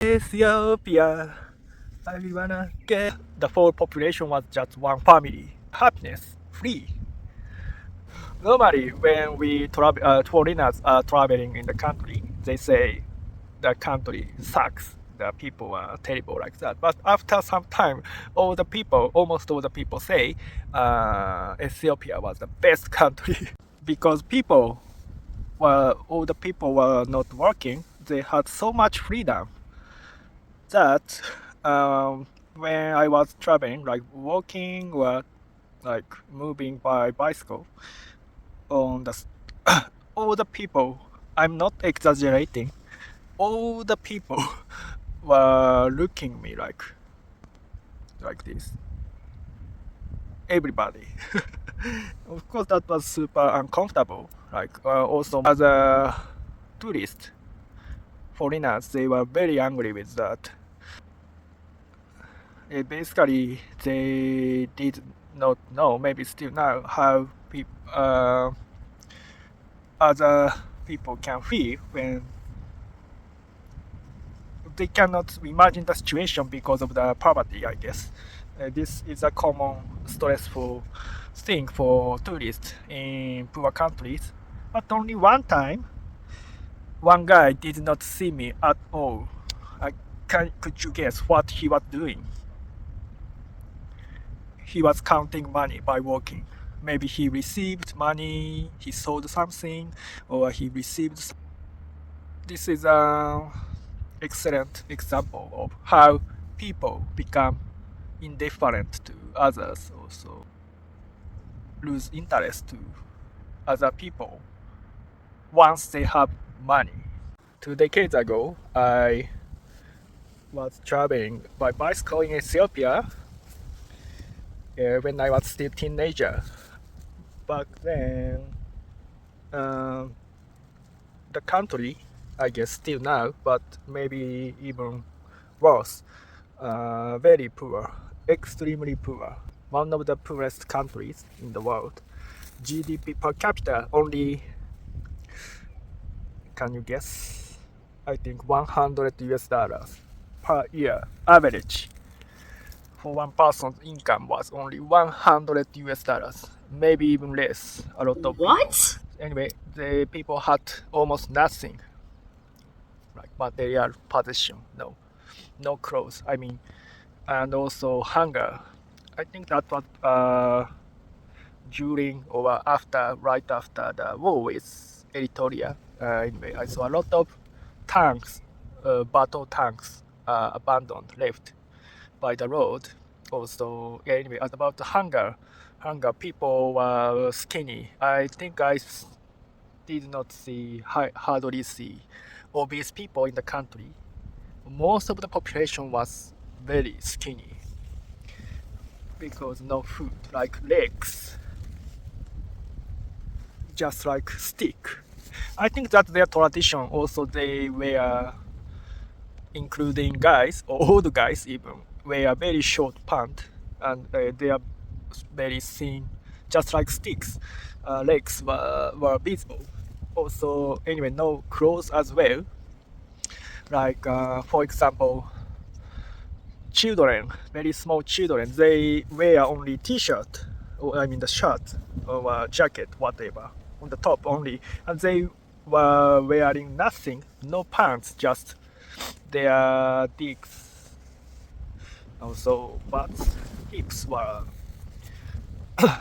Ethiopia, I wanna get the whole population was just one family. Happiness, free. Normally, when we travel, foreigners are traveling in the country, they say the country sucks. The people are terrible like that. But after some time, almost all the people say Ethiopia was the best country because all the people were not working. They had so much freedom that when I was traveling, like walking or like moving by bicycle, on the all the people, I'm not exaggerating, all the people were looking me like this. Everybody. Of course, that was super uncomfortable. Also as a tourist, foreigners, they were very angry with that. Basically, they did not know, maybe still now, how other people can feel when they cannot imagine the situation because of the poverty, I guess. This is a common stressful thing for tourists in poor countries. But only one time, one guy did not see me at all. Could you guess what he was doing? He was counting money by walking. Maybe he received money, he sold something, or he received. This is an excellent example of how people become indifferent to others, also lose interest to other people once they have money. 2 decades ago, I was traveling by bicycle in Ethiopia when I was still teenager. Back then, um, the country, I guess still now, but maybe even worse, very poor, extremely poor. One of the poorest countries in the world. GDP per capita only, can you guess? I think 100 US dollars per year average. For one person's income was only 100 US dollars, maybe even less. A lot of What? people. Anyway, the people had almost nothing, like material possession, no clothes. I mean, and also hunger. I think that was during or after, right after the war with Eritrea. Anyway, I saw a lot of tanks, battle tanks, abandoned, left by the road. Also, yeah, anyway, as about the hunger, people were skinny. I think did not hardly see obese people in the country. Most of the population was very skinny because no food, like legs, just like stick. I think that's their tradition. Also, they wear, including guys or old guys even, wear very short pants, and they are very thin, just like sticks. Legs were visible. Also, anyway, no clothes as well. For example, children, very small children, they wear only t-shirt, or I mean the shirt or jacket, whatever, on the top only, and they were wearing nothing, no pants, just their dicks. Also, butts, hips were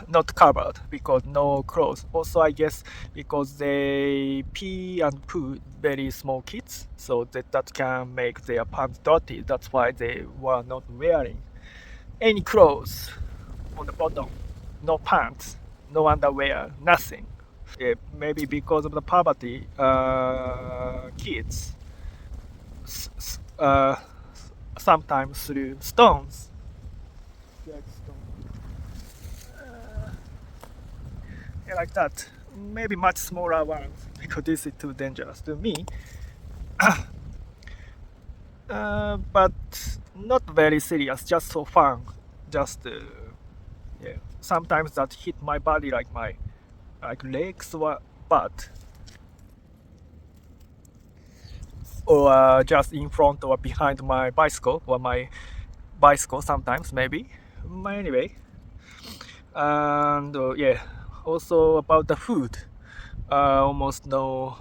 not covered because no clothes. Also, I guess because they pee and poo very small kids, so that can make their pants dirty. That's why they were not wearing any clothes on the bottom. No pants, no underwear, nothing. Maybe because of the poverty, kids sometimes threw stones. Yeah, like that. Maybe much smaller ones because this is too dangerous to me. But not very serious, just for fun. Just yeah. Sometimes that hit my body like my legs or butt. or just in front or behind my bicycle or my bicycle sometimes maybe. Anyway, and yeah, also about the food, almost no.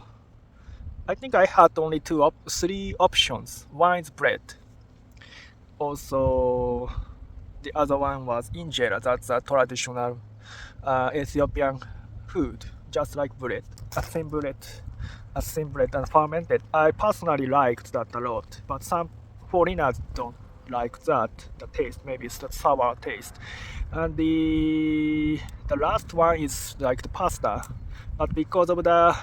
I think I had only three options. One is bread. Also, the other one was injera. That's a traditional Ethiopian food, just like bread. A thin bread and fermented. I personally liked that a lot, but some foreigners don't like that. The taste, maybe it's the sour taste. And the last one is like the pasta, but because of the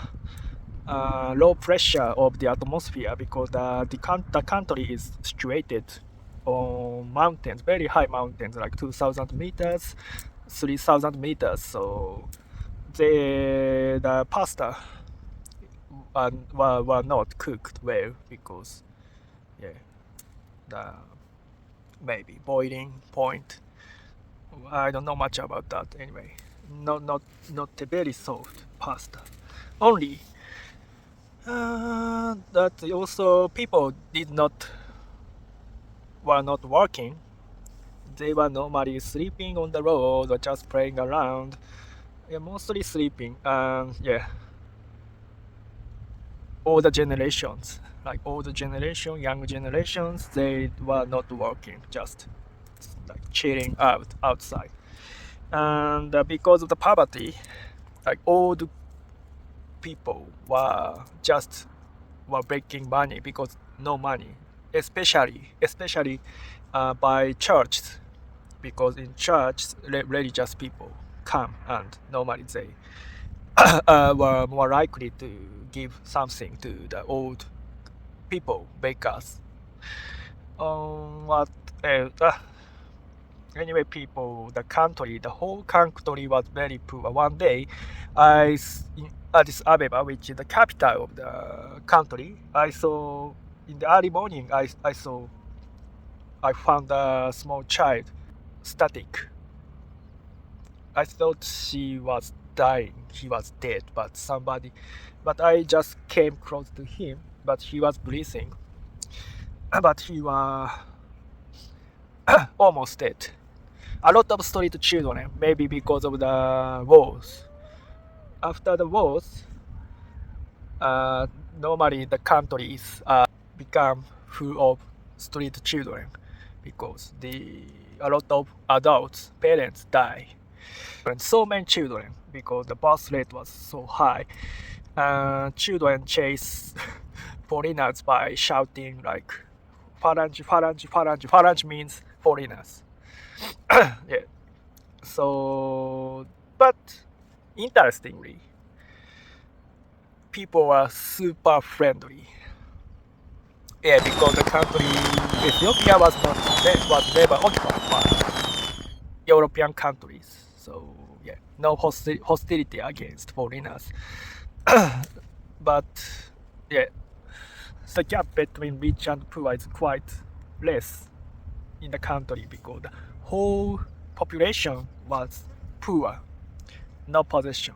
low pressure of the atmosphere, because the country is situated on mountains, very high mountains, like 2,000 meters, 3,000 meters. So the pasta were not cooked well because yeah, the maybe boiling point. I don't know much about that anyway. Not a very soft pasta. Only that also people were not working. They were normally sleeping on the road or just playing around. Yeah, mostly sleeping. Yeah, all the generations, like all the generation, young generations, they were not working, just like chilling outside. And because of the poverty, like old people were making money because no money, especially by churches, because in church religious people come and normally they were more likely to give something to the old people, bakers. What else? Anyway, the whole country was very poor. One day, in Addis Ababa, which is the capital of the country, I saw in the early morning. I found a small child, static. I thought she was dying. He was dead, but I just came close to him. But he was breathing, but he was almost dead. A lot of street children, maybe because of the wars. After the wars, uh, normally the countries become full of street children because a lot of adults, parents die. And so many children because the birth rate was so high. Children chase foreigners by shouting like "Faranji, Faranji, Faranji." Faranji means foreigners. Yeah. So, but interestingly, people are super friendly. Yeah, because the country Ethiopia was never occupied by European countries. So yeah, no hostility against foreigners. But yeah, the gap between rich and poor is quite less in the country because the whole population was poor, no possession.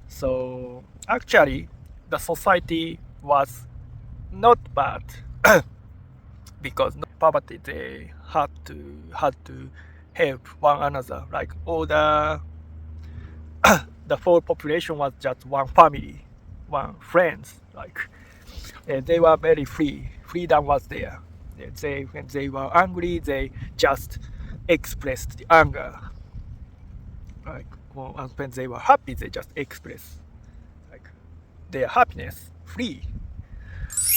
So actually, the society was not bad because no poverty. They had to help one another. Like all the whole population was just one family, one friends. Like they were very free. Freedom was there. When they were angry, they just expressed the anger. Like and when they were happy, they just express like their happiness, free.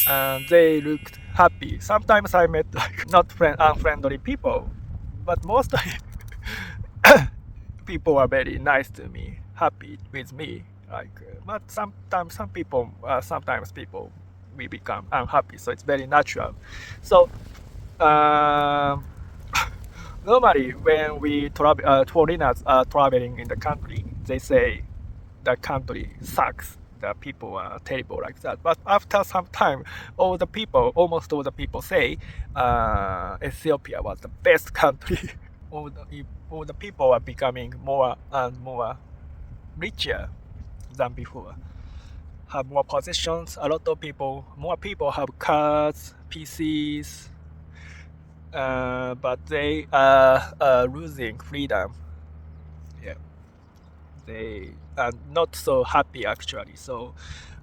And they looked happy. Sometimes I met like not unfriendly people, but most people are very nice to me, happy with me. Like, but sometimes people we become unhappy, so it's very natural. So um, normally when foreigners are traveling in the country, they say the country sucks. The people are terrible like that. But after some time, almost all the people say Ethiopia was the best country. All the people are becoming more and more richer than before. have more possessions. A lot of people, more people have cars, PCs, but they are losing freedom. Yeah, they are not so happy actually. So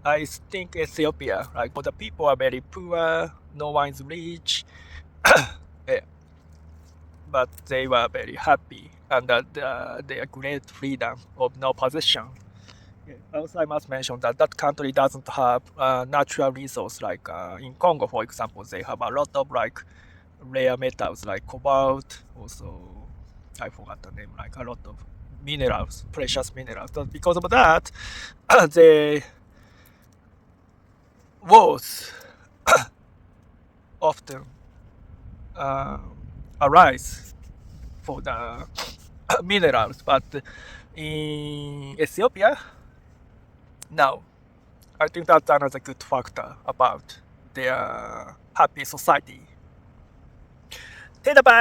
I think Ethiopia, like for the people are very poor, no one is rich, yeah, but they were very happy and their great freedom of no possession. Yeah. Also, I must mention that that country doesn't have natural resource like in Congo, for example. They have a lot of like rare metals like cobalt. Also, I forgot the name. Like a lot of minerals, precious minerals. So because of that, the wars often arise for the minerals. But in Ethiopia, no. I think that's another good factor about their happy society. 听得白